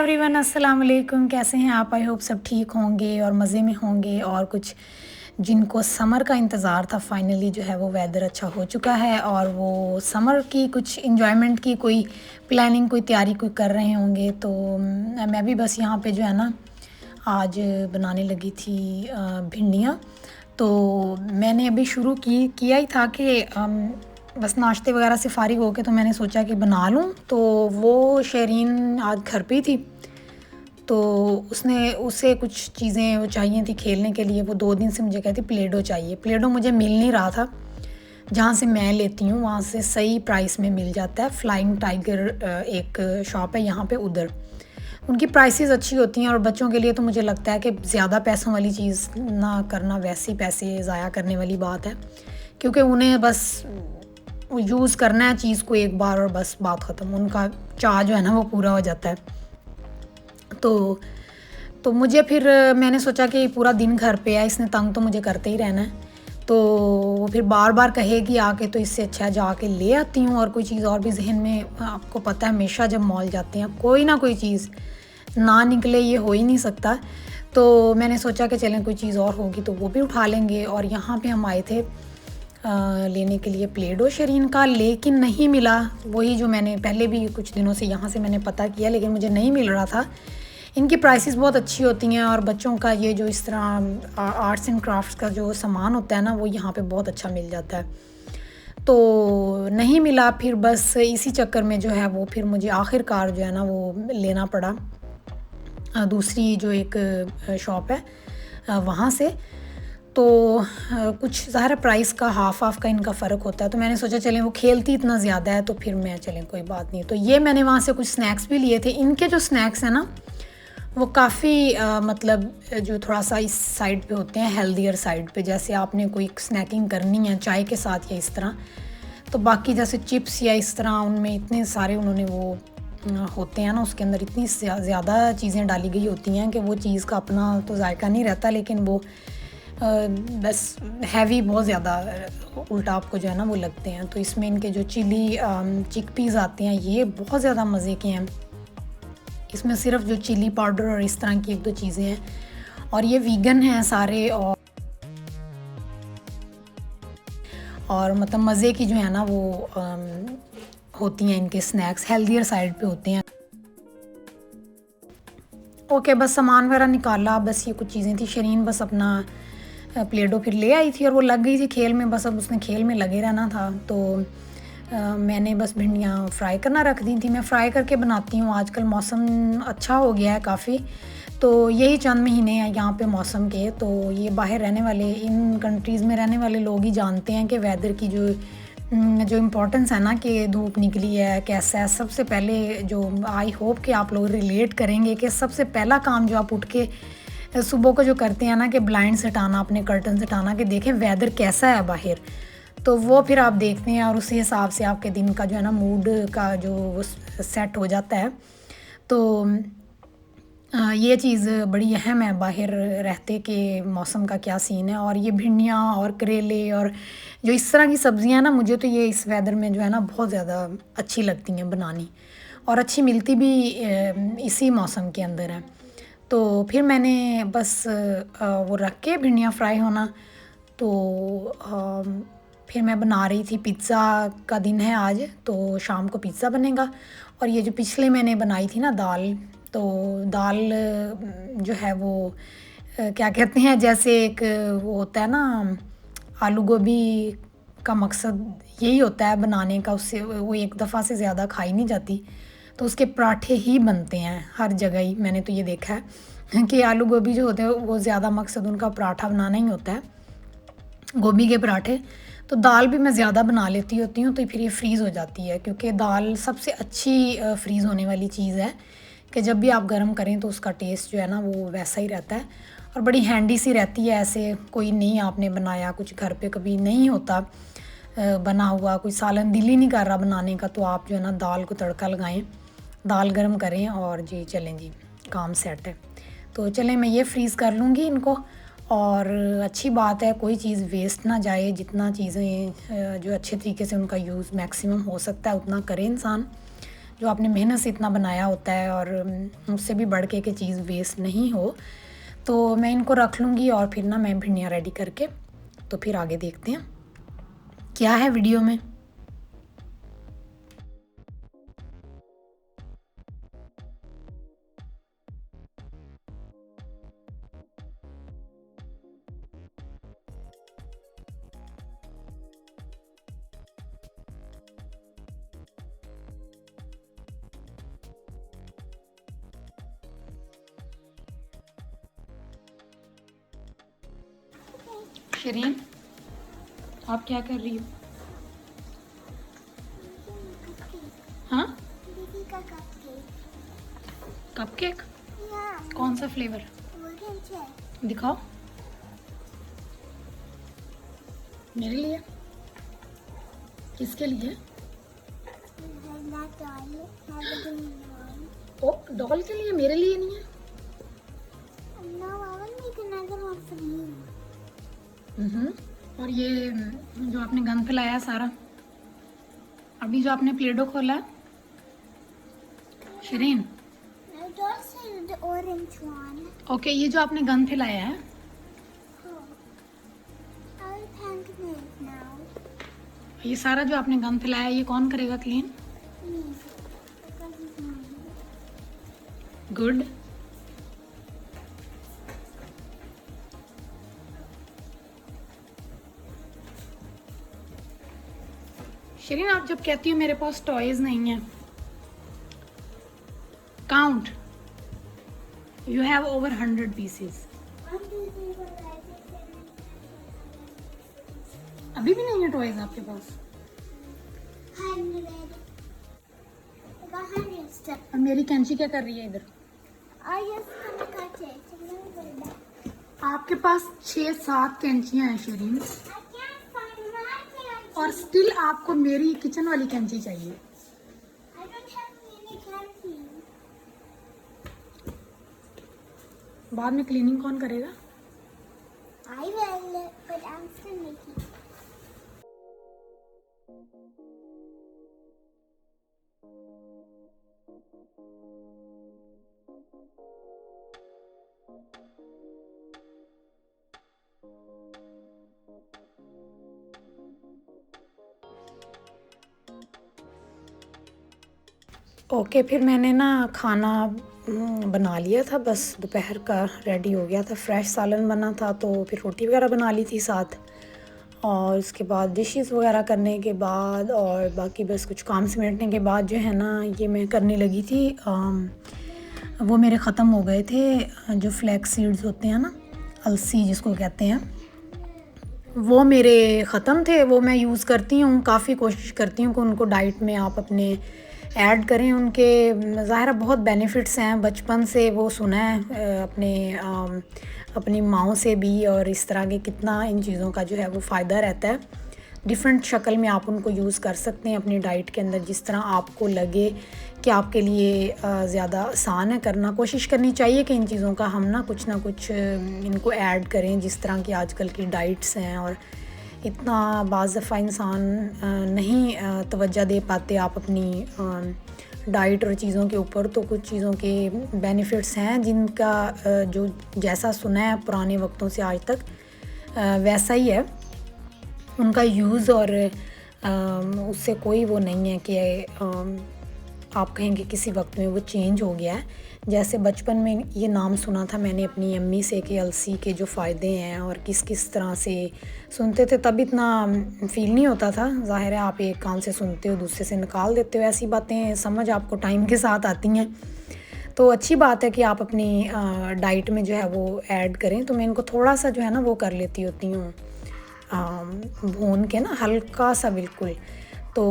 Everyone, अस्सलाम वालेकुम। कैसे हैं आप? आई होप सब ठीक होंगे और मज़े में होंगे। और कुछ जिनको समर का इंतज़ार था, फाइनली जो है वो वेदर अच्छा हो चुका है और वो समर की कुछ इंजॉयमेंट की कोई प्लानिंग, कोई तैयारी कोई कर रहे होंगे। तो मैं भी बस यहाँ पे जो है ना आज बनाने लगी थी भिंडियाँ। तो मैंने अभी शुरू किया ही था कि बस नाश्ते वगैरह से फ़ारिग होके तो मैंने सोचा कि बना लूँ। तो वो शेरीन आज घर पे ही थी, तो उसे कुछ चीज़ें वो चाहिए थी खेलने के लिए। वो 2 दिन से मुझे कहती प्ले डो चाहिए। प्ले डो मुझे मिल नहीं रहा था, जहाँ से मैं लेती हूँ वहाँ से सही प्राइस में मिल जाता है। फ्लाइंग टाइगर एक शॉप है यहाँ पे, उधर उनकी प्राइसेस अच्छी होती हैं। और बच्चों के लिए तो मुझे लगता है कि ज़्यादा पैसों वाली चीज़ ना करना वैसे ही पैसे ज़ाया करने वाली बात है, क्योंकि उन्हें बस यूज़ करना है चीज़ को एक बार और बस बात ख़त्म। उनका चाह जो है ना वो पूरा हो जाता है। तो मुझे फिर मैंने सोचा कि पूरा दिन घर पे है, इसने तंग तो मुझे करते ही रहना है। तो वो फिर बार बार कहेगी आके, तो इससे अच्छा जाके ले आती हूँ। और कोई चीज़ और भी जहन में, आपको पता है हमेशा जब मॉल जाते हैं कोई ना कोई चीज़ ना निकले, ये हो ही नहीं सकता। तो मैंने सोचा कि चलें कोई चीज़ और होगी तो वो भी उठा लेंगे। और यहाँ पे हम आए थे लेने के लिए प्ले डो शेरीन का, लेकिन नहीं मिला। वही जो मैंने पहले भी कुछ दिनों से यहाँ से मैंने पता किया, लेकिन मुझे नहीं मिल रहा था। इनकी प्राइसेस बहुत अच्छी होती हैं और बच्चों का ये जो इस तरह आर्ट्स एंड क्राफ्ट्स का जो सामान होता है ना, वो यहाँ पे बहुत अच्छा मिल जाता है। तो नहीं मिला, फिर बस इसी चक्कर में जो है वो फिर मुझे आखिरकार जो है ना वो लेना पड़ा दूसरी जो एक शॉप है वहाँ से। तो कुछ ज़ाहिर प्राइस का हाफ़ का इनका फ़र्क होता है। तो मैंने सोचा चलें, वो खेलती इतना ज़्यादा है तो फिर मैं चलें कोई बात नहीं। तो ये मैंने वहाँ से कुछ स्नैक्स भी लिए थे। इनके जो स्नैक्स हैं ना वो काफ़ी मतलब जो थोड़ा सा इस साइड पे होते हैं, हेल्दियर साइड पे। जैसे आपने कोई स्नैकिंग करनी है चाय के साथ या इस तरह, तो बाकी जैसे चिप्स या इस तरह उनमें इतने सारे उन्होंने वो होते हैं ना, उसके अंदर इतनी ज़्यादा चीज़ें डाली गई होती हैं कि वो चीज़ का अपना तो जायका नहीं रहता, लेकिन वो बस हैवी बहुत ज़्यादा उल्टा आपको जो है ना वो लगते हैं। तो इसमें इनके जो चिली चिकपीज़ आते हैं ये बहुत ज़्यादा मज़े के हैं। इसमें सिर्फ जो चिली पाउडर और इस तरह की 1-2 चीज़ें हैं, और ये वीगन हैं सारे। और मतलब मज़े की जो है ना वो होती हैं इनके स्नैक्स, हेल्दियर साइड पे होते हैं। ओके, बस सामान वगैरह निकाला, बस ये कुछ चीज़ें थी। शरीन बस अपना प्ले डो फिर ले आई थी और वो लग गई थी खेल में, बस अब उसने खेल में लगे रहना था। तो मैंने बस भिंडियाँ फ्राई करना रख दी थी। मैं फ़्राई करके बनाती हूँ। आजकल मौसम अच्छा हो गया है काफ़ी, तो यही चंद महीने हैं यहाँ पे मौसम के। तो ये बाहर रहने वाले, इन कंट्रीज़ में रहने वाले लोग ही जानते हैं कि वेदर की जो इम्पोर्टेंस है ना, कि धूप निकली है कैसा है। सबसे पहले जो आई होप कि आप लोग रिलेट करेंगे कि सबसे पहला काम जो आप उठ के सुबह को जो करते हैं ना कि ब्लाइंड्स हटाना, अपने कर्टन्स हटाना, कि देखें वेदर कैसा है बाहर। तो वो फिर आप देखते हैं और उसी हिसाब से आपके दिन का जो है ना मूड का जो वो सेट हो जाता है। तो ये चीज़ बड़ी अहम है बाहर रहते के मौसम का क्या सीन है। और ये भिंडियाँ और करेले और जो इस तरह की सब्ज़ियाँ ना, मुझे तो ये इस वेदर में जो है ना बहुत ज़्यादा अच्छी लगती हैं बनानी, और अच्छी मिलती भी इसी मौसम के अंदर है। तो फिर मैंने बस वो रख के भिंडियाँ फ्राई होना, तो फिर मैं बना रही थी। पिज़्ज़ा का दिन है आज, तो शाम को पिज़्ज़ा बनेगा। और ये जो पिछले मैंने बनाई थी ना दाल, तो दाल जो है वो क्या कहते हैं, जैसे एक वो होता है ना, आलू गोभी का मकसद यही होता है बनाने का, उससे वो एक दफ़ा से ज़्यादा खाई नहीं जाती। तो उसके पराठे ही बनते हैं हर जगह ही, मैंने तो ये देखा है कि आलू गोभी जो होते हैं वो ज़्यादा मकसद उनका पराठा बनाना ही होता है, गोभी के पराठे। तो दाल भी मैं ज़्यादा बना लेती होती हूँ, तो फिर ये फ्रीज़ हो जाती है, क्योंकि दाल सबसे अच्छी फ्रीज़ होने वाली चीज़ है कि जब भी आप गर्म करें तो उसका टेस्ट जो है ना वो वैसा ही रहता है। और बड़ी हैंडी सी रहती है। ऐसे कोई नहीं आपने बनाया, कुछ घर पे कभी नहीं होता बना हुआ, कोई सालन दिल ही नहीं कर रहा बनाने का, तो आप जो है ना दाल को तड़का लगाएं, दाल गर्म करें और जी चलें जी काम सेट है। तो चलें, मैं ये फ्रीज़ कर लूँगी इनको। और अच्छी बात है, कोई चीज़ वेस्ट ना जाए। जितना चीज़ें जो अच्छे तरीके से उनका यूज़ मैक्सिमम हो सकता है उतना करे इंसान, जो आपने मेहनत से इतना बनाया होता है और उससे भी बढ़ के कि चीज़ वेस्ट नहीं हो। तो मैं इनको रख लूँगी और फिर ना मैं भिंडियाँ रेडी करके तो फिर आगे देखते हैं क्या है वीडियो में। शरीन, आप क्या कर रही हो? हाँ, दीदी का कपकेक। कपकेक? या कौन सा फ्लेवर? ऑरेंज है। दिखाओ मेरे लिए। किसके लिए? ना डाल ओ, डॉल के लिए, मेरे लिए नहीं है। No, I will make another one for you. और ये जो आपने गंद फैलाया है सारा, अभी जो आपने प्लेडो खोला Shareen, No, don't say the orange one. Okay, ये जो आपने गंद फैलाया है, Oh. I will paint it now. ये सारा जो आपने गंद फैलाया है, ये कौन करेगा clean? Me. Because it's mine. Good. Shireen, आप जब कहती हो मेरे पास टॉयज नहीं है, count, you have over 100 pieces. 1, 2, 3, 4, 5, 6, 7, 8, अभी भी नहीं है टॉयज आपके पास? 100. I got 100 stuff. और मेरी कैंची क्या कर रही है इधर? I just gonna cut it. So let me put it back. आपके पास 6-7 कैंचियां हैं Shareen, I can't find my candy. और स्टिल आपको मेरी किचन वाली कैंची चाहिए। I don't have any candy. बाद में क्लीनिंग कौन करेगा? I will, but I'm still making. Okay, फिर मैंने ना खाना बना लिया था, बस दोपहर का रेडी हो गया था। फ्रेश सालन बना था, तो फिर रोटी वगैरह बना ली थी साथ, और उसके बाद डिशेस वगैरह करने के बाद और बाकी बस कुछ काम समेटने के बाद जो है ना, ये मैं करने लगी थी। वो मेरे ख़त्म हो गए थे जो फ्लैक्स सीड्स होते हैं ना, अलसी जिसको कहते हैं, वो मेरे ख़त्म थे। वो मैं यूज़ करती हूँ, काफ़ी कोशिश करती हूँ कि उनको डाइट में आप अपने ऐड करें। उनके ज़ाहिर बहुत बेनिफिट्स हैं, बचपन से वो सुना है अपनी माँओं से भी, और इस तरह के कितना इन चीज़ों का जो है वो फ़ायदा रहता है। डिफरेंट शक्ल में आप उनको यूज़ कर सकते हैं अपनी डाइट के अंदर, जिस तरह आपको लगे कि आपके लिए ज़्यादा आसान है करना। कोशिश करनी चाहिए कि इन चीज़ों का हम ना कुछ इनको ऐड करें, जिस तरह की आजकल की डाइट्स हैं, और इतना बाज़ दफ़ा इंसान नहीं तवज्जो दे पाते आप अपनी डाइट और चीज़ों के ऊपर। तो कुछ चीज़ों के बेनिफिट्स हैं जिनका जो जैसा सुना है पुराने वक्तों से आज तक वैसा ही है उनका यूज़, और उससे कोई वो नहीं है कि आप कहेंगे किसी वक्त में वो चेंज हो गया है। जैसे बचपन में ये नाम सुना था मैंने अपनी अम्मी से कि अलसी के जो फ़ायदे हैं और किस किस तरह से सुनते थे, तब इतना फ़ील नहीं होता था। ज़ाहिर है आप एक कान से सुनते हो दूसरे से निकाल देते हो, ऐसी बातें समझ आपको टाइम के साथ आती हैं। तो अच्छी बात है कि आप अपनी डाइट में जो है वो ऐड करें। तो मैं इनको थोड़ा सा जो है ना वो कर लेती होती हूँ, भून के ना हल्का सा बिल्कुल। तो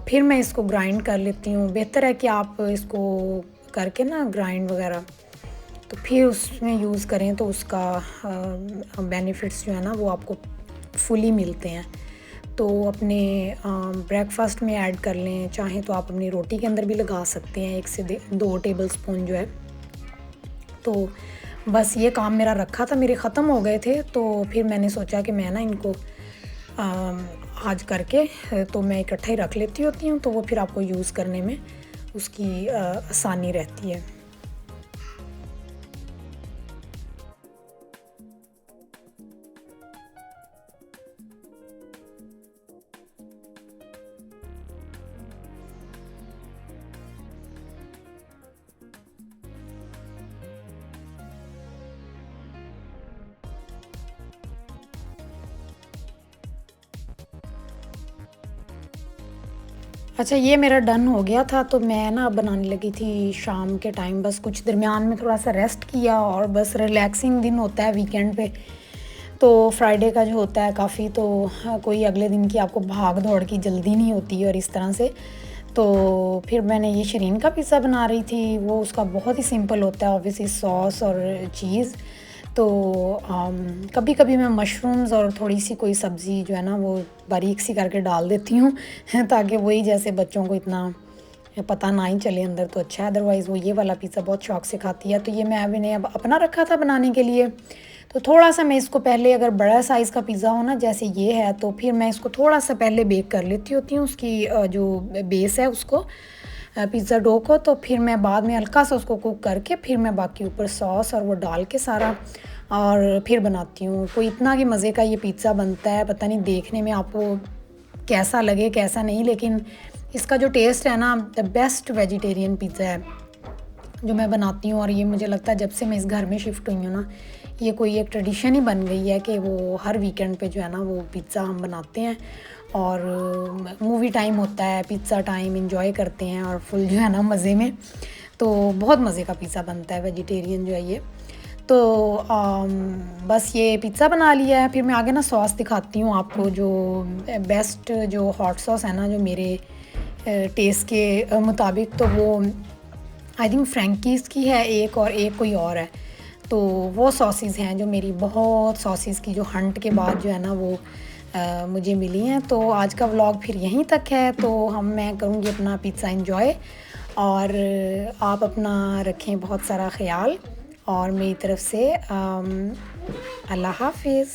फिर मैं इसको ग्राइंड कर लेती हूँ। बेहतर है कि आप इसको करके ना ग्राइंड वगैरह तो फिर उसमें यूज़ करें, तो उसका बेनिफिट्स जो है ना वो आपको फुली मिलते हैं। तो अपने ब्रेकफास्ट में ऐड कर लें, चाहें तो आप अपनी रोटी के अंदर भी लगा सकते हैं 1 से 2 टेबल स्पून जो है। तो बस ये काम मेरा रखा था, मेरे ख़त्म हो गए थे, तो फिर मैंने सोचा कि मैं ना इनको आज करके तो मैं इकट्ठा ही रख लेती होती हूँ, तो वो फिर आपको यूज़ करने में उसकी आसानी रहती है। अच्छा, ये मेरा डन हो गया था, तो मैं ना बनाने लगी थी शाम के टाइम। बस कुछ दरमियान में थोड़ा सा रेस्ट किया और बस रिलैक्सिंग दिन होता है वीकेंड पे, तो फ्राइडे का जो होता है काफ़ी, तो कोई अगले दिन की आपको भाग दौड़ की जल्दी नहीं होती और इस तरह से। तो फिर मैंने ये शरीन का पिज़्ज़ा बना रही थी, वो उसका बहुत ही सिंपल होता है, ऑब्वियसली सॉस और चीज़। तो कभी कभी मैं मशरूम्स और थोड़ी सी कोई सब्ज़ी जो है ना वो बारीक सी करके डाल देती हूँ ताकि वही जैसे बच्चों को इतना पता ना ही चले अंदर, तो अच्छा है। अदरवाइज़ वो ये वाला पिज़्ज़ा बहुत शौक से खाती है। तो ये मैं अभी ने अब अपना रखा था बनाने के लिए, तो थोड़ा सा मैं इसको पहले, अगर बड़ा साइज़ का पिज़्ज़ा हो ना जैसे ये है, तो फिर मैं इसको थोड़ा सा पहले बेक कर लेती होती हूँ, उसकी जो बेस है उसको, पिज़्ज़ा डो को। तो फिर मैं बाद में हल्का सा उसको कुक करके फिर मैं बाकी ऊपर सॉस और वो डाल के सारा और फिर बनाती हूँ। कोई इतना कि मज़े का ये पिज़्ज़ा बनता है, पता नहीं देखने में आपको कैसा लगे कैसा नहीं, लेकिन इसका जो टेस्ट है ना, द बेस्ट वेजिटेरियन पिज़्ज़ा है जो मैं बनाती हूँ। और ये मुझे लगता है जब से मैं इस घर में शिफ्ट हुई हूँ ना, ये कोई एक ट्रेडिशन ही बन गई है कि वो हर वीकेंड पे जो है ना वो पिज़्ज़ा हम बनाते हैं, और मूवी टाइम होता है, पिज़्ज़ा टाइम एंजॉय करते हैं और फुल जो है ना मज़े में। तो बहुत मज़े का पिज़्ज़ा बनता है वेजिटेरियन जो है ये। तो बस ये पिज़्ज़ा बना लिया है। फिर मैं आगे ना सॉस दिखाती हूँ आपको, जो बेस्ट जो हॉट सॉस है ना जो मेरे टेस्ट के मुताबिक, तो वो आई थिंक फ्रैंकीज़ की है एक, और एक कोई और है। तो वो सॉसेस हैं जो मेरी बहुत सॉसेस की जो हंट के बाद जो है ना वो मुझे मिली हैं। तो आज का व्लॉग फिर यहीं तक है। तो मैं करूँगी अपना पिज़्ज़ा एंजॉय, और आप अपना रखें बहुत सारा ख्याल, और मेरी तरफ से अल्लाह हाफिज़।